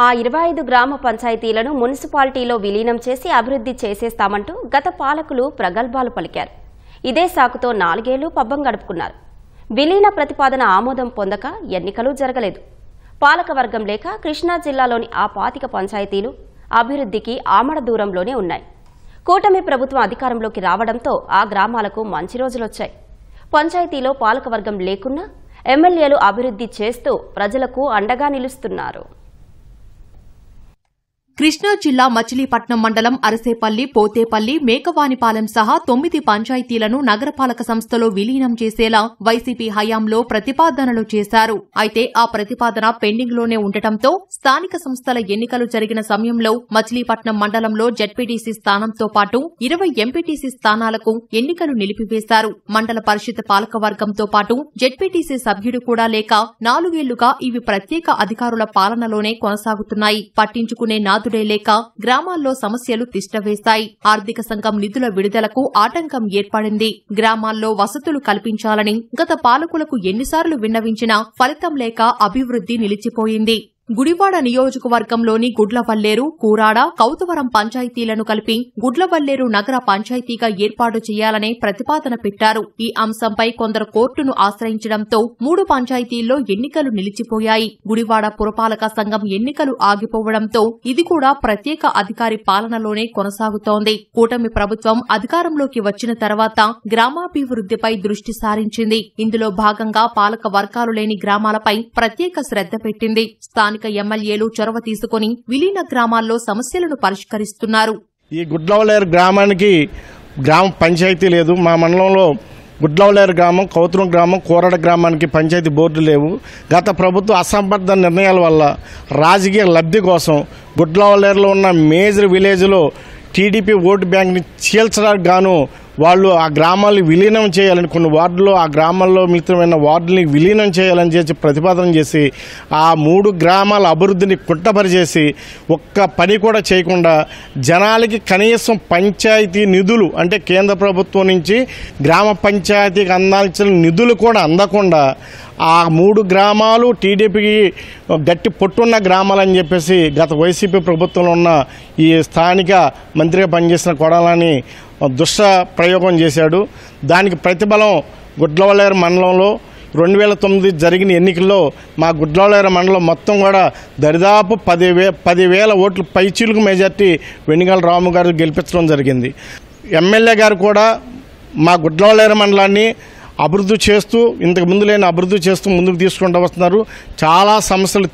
ఆ 25 గ్రామ పంచాయతీలను మున్సిపాలిటీలో విలీనం చేసి అభివృద్ధి చేసేస్తామంటూ గత పాలకులు ప్రగల్భాలు పలికారు. ఇదే సాకుతో 4 ఏళ్లు పబ్బం గడుపుకున్నారు. విలీన ప్రతిపాదన ఆమోదం పొందక ఎన్నికలు జరగలేదు. పాలకవర్గం లేక కృష్ణా జిల్లాలోని ఆ 25 పంచాయతీలు అభివృద్ధికి ఆమడ దూరంలోనే ఉన్నాయి. కూటమి ప్రభుత్వం అధికారంలోకి రావడంతో ఆ గ్రామాలకు మంచి రోజులొచ్చాయి. పంచాయతీలో పాలకవర్గం లేకున్నా ఎమ్మెల్యేలు అభివృద్ధి చేస్తూ ప్రజలకు అండగా నిలుస్తున్నారు. కృష్ణా జిల్లా మచిలీపట్నం మండలం అరసేపల్లి, పోతేపల్లి, మేకవానిపాలెం సహా 9 పంచాయతీలను నగరపాలక సంస్థలో విలీనం చేసేలా వైసీపీ హయాంలో ప్రతిపాదనలు చేశారు. అయితే ఆ ప్రతిపాదన పెండింగ్లోనే ఉండటంతో స్థానిక సంస్థల ఎన్నికలు జరిగిన సమయంలో మచిలీపట్నం మండలంలో జెడ్పీటీసీ స్థానంతో పాటు 20 ఎంపీటీసీ స్థానాలకు ఎన్నికలు నిలిపివేశారు. మండల పరిషత్ పాలకవర్గంతో పాటు జెడ్పీటీసీ సభ్యుడు కూడా లేక 4 ఏళ్లుగా ఇవి ప్రత్యేక అధికారుల పాలనలోనే కొనసాగుతున్నాయి. పట్టించుకునే నాదుడే లేక గ్రామాల్లో సమస్యలు తిష్టవేశాయి. ఆర్థిక సంఘం నిధుల విడుదలకు ఆటంకం ఏర్పడింది. గ్రామాల్లో వసతులు కల్పించాలని గత పాలకులకు ఎన్నిసార్లు విన్నవించినా ఫలితం లేక అభివృద్ధి నిలిచిపోయింది. గుడివాడ నియోజకవర్గంలోని గుడ్లవల్లేరు, కూరాడ, కౌతవరం పంచాయతీలను కలిపి గుడ్లవల్లేరు నగర పంచాయతీగా ఏర్పాటు చేయాలనే ప్రతిపాదన పెట్టారు. ఈ అంశంపై కొందరు కోర్టును ఆశ్రయించడంతో 3 పంచాయతీల్లో ఎన్నికలు నిలిచిపోయాయి. గుడివాడ పురపాలక సంఘం ఎన్నికలు ఆగిపోవడంతో ఇది కూడా ప్రత్యేక అధికారి పాలనలోనే కొనసాగుతోంది. కూటమి ప్రభుత్వం అధికారంలోకి వచ్చిన తర్వాత గ్రామాభివృద్ధిపై దృష్టి సారించింది. ఇందులో భాగంగా పాలక వర్గాలు లేని గ్రామాలపై ప్రత్యేక శ్రద్ధ పెట్టింది. స్థానిక ఎమ్మెల్యేలు చొరవ తీసుకుని విలీన గ్రామాల్లో సమస్యలను పరిష్కరిస్తున్నారు. ఈ గుడ్లవల్లేరు గ్రామానికి గ్రామ పంచాయతీ లేదు. మా మండలంలో గుడ్లవల్లేరు గ్రామం, కౌతరం గ్రామం, కోరడ గ్రామానికి పంచాయతీ బోర్డు లేవు. గత ప్రభుత్వ అసంబద్ధ నిర్ణయాల వల్ల రాజకీయ లబ్ధి కోసం గుడ్లవల్లేరులో ఉన్న మేజర్ విలేజ్లో టీడీపీ ఓటు బ్యాంక్ని చీల్చడానికి గాను వాళ్ళు ఆ గ్రామాలను విలీనం చేయాలని, కొన్ని వార్డుల్లో ఆ గ్రామాల్లో మిళితమైన వార్డుని విలీనం చేయాలని చేసి ప్రతిపాదన చేసి ఆ 3 గ్రామాల అభివృద్ధిని కుట్టపరిచేసి ఒక్క పని కూడా చేయకుండా జనాలకి కనీసం పంచాయతీ నిధులు అంటే కేంద్ర ప్రభుత్వం నుంచి గ్రామ పంచాయతీకి అందాల్సిన నిధులు కూడా అందకుండా ఆ 3 గ్రామాలు టీడీపీకి గట్టి పొట్టున్న గ్రామాలని చెప్పేసి గత వైసీపీ ప్రభుత్వంలో ఉన్న ఈ స్థానిక మంత్రిగా పనిచేసిన కొడాలని దుష్ట ప్రయోగం చేశాడు. దానికి ప్రతిఫలం గుడ్లవల్లేరు మండలంలో 2009 జరిగిన ఎన్నికల్లో మా గుడ్లవల్లేరు మండలం మొత్తం కూడా దరిదాపు 10,000 ఓట్లు పైచీలకు మెజార్టీ వెనిగల రాము గారు గెలిపించడం జరిగింది. ఎమ్మెల్యే గారు కూడా మా గుడ్లవల్లేరు మండలాన్ని అభివృద్ధి చేస్తూ ఇంతకు ముందు లేని అభివృద్ధి చేస్తూ ముందుకు తీసుకుంటూ వస్తున్నారు. చాలా సమస్యలు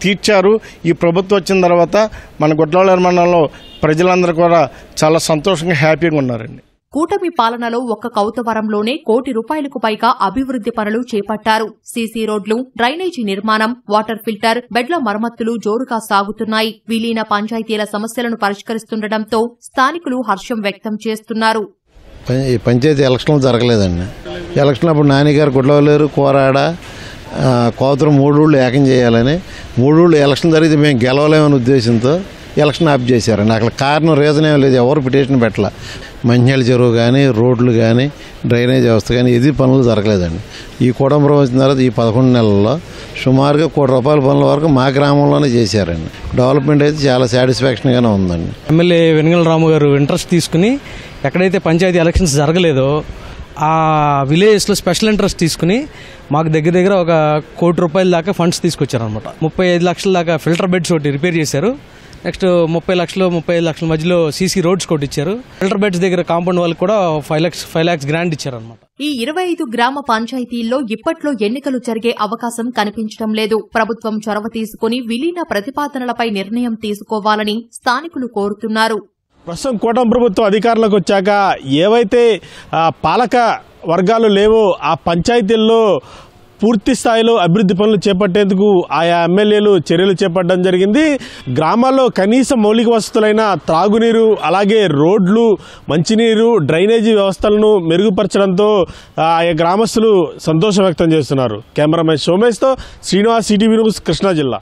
తీర్చారు. ఈ ప్రభుత్వం వచ్చిన తర్వాత మన గుడ్లవల్లేరు మండలంలో ప్రజలందరూ కూడా చాలా సంతోషంగా హ్యాపీగా ఉన్నారండి. కూటమి పాలనలో ఒక్క కౌతవరంలోనే ₹1 కోటి పైగా అభివృద్ధి పనులు చేపట్టారు. సీసీ రోడ్లు, డ్రైనేజీ నిర్మాణం, వాటర్ ఫిల్టర్, బెడ్ల మరమ్మతులు జోరుగా సాగుతున్నాయి. విలీన పంచాయతీల సమస్యలను పరిష్కరిస్తుండటంతో స్థానికులు హర్షం వ్యక్తం చేస్తున్నారు. పంచాయతీ ఎలక్షన్లు జరగలేదండి. ఎలక్షన్ అప్పుడు నానిగారు గుడ్లవల్లేరు, కోరాడ, కోతరం 3 ఊళ్ళు ఏకం చేయాలని 3 ఊళ్ళు ఎలక్షన్ జరిగితే మేము గెలవలేమనే ఉద్దేశంతో ఎలక్షన్ ఆఫ్ చేశారండి. అక్కడ కారణం రీజన్ ఏం లేదు, ఎవరు పిటిషన్ పెట్టాల. మంచినీళ్ళ చెరువు కానీ, రోడ్లు కానీ, డ్రైనేజ్ వ్యవస్థ కానీ ఇది పనులు జరగలేదండి. ఈ కుటుంబం వచ్చిన తర్వాత ఈ 11 నెలల్లో సుమారుగా ₹1 కోటి పనుల వరకు మా గ్రామంలోనే చేశారండి. డెవలప్మెంట్ అయితే చాలా సాటిస్ఫాక్షన్గానే ఉందండి. ఎమ్మెల్యే వెనిగల రాము గారు ఇంట్రెస్ట్ తీసుకుని ఎక్కడైతే పంచాయతీ ఎలక్షన్స్ జరగలేదో ఆ విలేజెస్లో స్పెషల్ ఇంట్రెస్ట్ తీసుకుని మాకు దగ్గర ఒక ₹1 కోటి దాకా ఫండ్స్ తీసుకొచ్చారనమాట. 35 లక్షల దాకా ఫిల్టర్ బెడ్స్ ఒకటి రిపేర్ చేశారు. నెక్స్ట్ 30 లక్షలు 35 లక్షల మధ్యలో సీసీ రోడ్స్ ఒకటి ఇచ్చారు. ఫిల్టర్ బెడ్స్ దగ్గర కాంపౌండ్ వాళ్ళకి కూడా 5 lakhs గ్రాంట్ ఇచ్చారనమాట. ఈ 25 గ్రామ పంచాయతీల్లో ఇప్పట్లో ఎన్నికలు జరిగే అవకాశం కనిపించడం లేదు. ప్రభుత్వం చొరవ తీసుకుని విలీన ప్రతిపాదనలపై నిర్ణయం తీసుకోవాలని స్థానికులు కోరుతున్నారు. ప్రస్తుతం కూటమి ప్రభుత్వం అధికారంలోకి వచ్చాక ఏవైతే పాలక వర్గాలు లేవో ఆ పంచాయతీల్లో పూర్తి స్థాయిలో అభివృద్ధి పనులు చేపట్టేందుకు ఆయా ఎమ్మెల్యేలు చర్యలు చేపట్టడం జరిగింది. గ్రామాల్లో కనీస మౌలిక వసతులైన త్రాగునీరు, అలాగే రోడ్లు, మంచినీరు, డ్రైనేజీ వ్యవస్థలను మెరుగుపరచడంతో ఆయా గ్రామస్తులు సంతోషం వ్యక్తం చేస్తున్నారు. కెమెరామెన్ సోమేష్తో శ్రీనివాస్, ఈటీవీ న్యూస్, కృష్ణా జిల్లా.